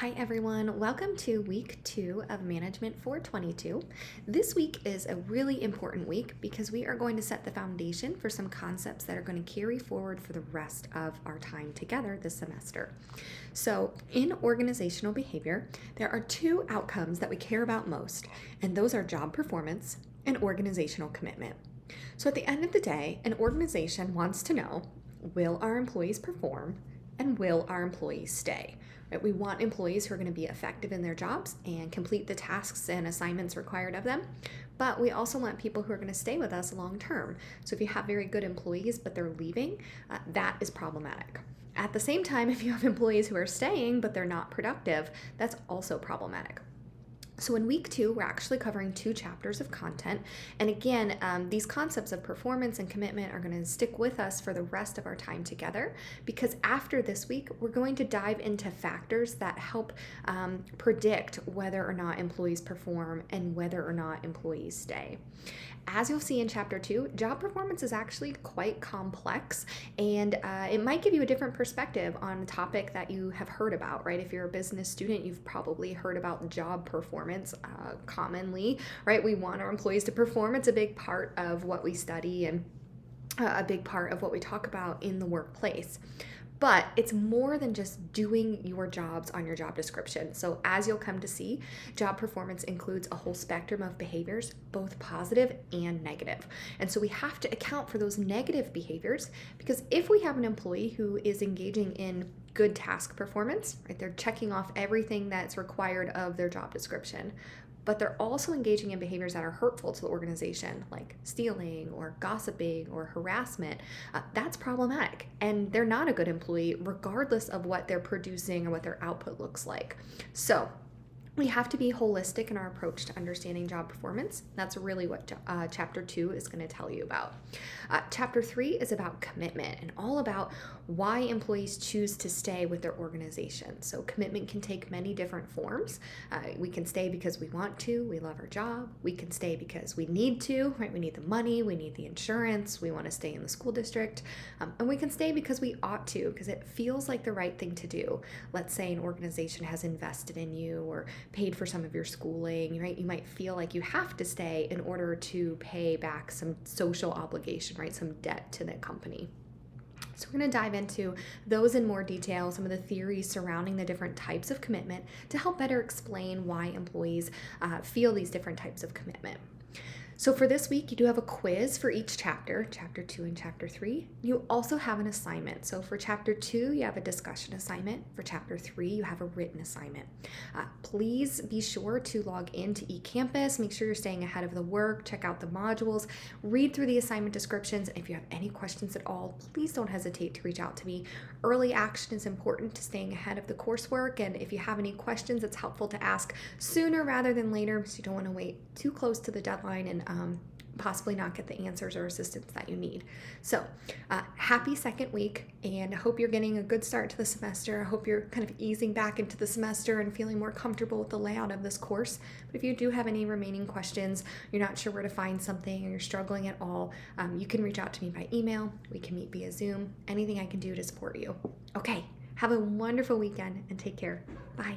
Hi everyone, welcome to week 2 of Management 422. This week is a really important week because we are going to set the foundation for some concepts that are going to carry forward for the rest of our time together this semester. So, in organizational behavior, there are two outcomes that we care about most, and those are job performance and organizational commitment. So, at the end of the day, an organization wants to know, will our employees perform and will our employees stay? Right? We want employees who are going to be effective in their jobs and complete the tasks and assignments required of them. But we also want people who are going to stay with us long term. So if you have very good employees but they're leaving, that is problematic. At the same time, if you have employees who are staying but they're not productive, that's also problematic. So in week 2, we're actually covering 2 chapters of content. And again, these concepts of performance and commitment are going to stick with us for the rest of our time together, because after this week, we're going to dive into factors that help predict whether or not employees perform and whether or not employees stay. As you'll see in chapter 2, job performance is actually quite complex, and it might give you a different perspective on a topic that you have heard about, right? If you're a business student, you've probably heard about job performance commonly, right? We want our employees to perform. It's a big part of what we study and a big part of what we talk about in the workplace. But it's more than just doing your jobs on your job description. So as you'll come to see, job performance includes a whole spectrum of behaviors, both positive and negative. And so we have to account for those negative behaviors, because if we have an employee who is engaging in good task performance, right, they're checking off everything that's required of their job description, but they're also engaging in behaviors that are hurtful to the organization, like stealing or gossiping or harassment, that's problematic. And they're not a good employee, regardless of what they're producing or what their output looks like. So we have to be holistic in our approach to understanding job performance. That's really what chapter 2 is going to tell you about. Chapter 3 is about commitment and all about why employees choose to stay with their organization. So commitment can take many different forms. We can stay because we want to, we love our job. We can stay because we need to, right? We need the money, we need the insurance, we want to stay in the school district. And we can stay because we ought to, because it feels like the right thing to do. Let's say an organization has invested in you or paid for some of your schooling, right? You might feel like you have to stay in order to pay back some social obligation, right? Some debt to the company. So we're going to dive into those in more detail, some of the theories surrounding the different types of commitment to help better explain why employees feel these different types of commitment. So for this week, you do have a quiz for each chapter, chapter 2 and chapter 3. You also have an assignment. So for chapter 2, you have a discussion assignment. For chapter 3, you have a written assignment. Please be sure to log into eCampus. Make sure you're staying ahead of the work. Check out the modules. Read through the assignment descriptions. And if you have any questions at all, please don't hesitate to reach out to me. Early action is important to staying ahead of the coursework. And if you have any questions, it's helpful to ask sooner rather than later, because you don't want to wait too close to the deadline and possibly not get the answers or assistance that you need. So happy second week, and I hope you're getting a good start to the semester. I hope you're kind of easing back into the semester and feeling more comfortable with the layout of this course. But if you do have any remaining questions, you're not sure where to find something, or you're struggling at all, you can reach out to me by email. We can meet via Zoom. Anything I can do to support you. Okay, have a wonderful weekend and take care. Bye.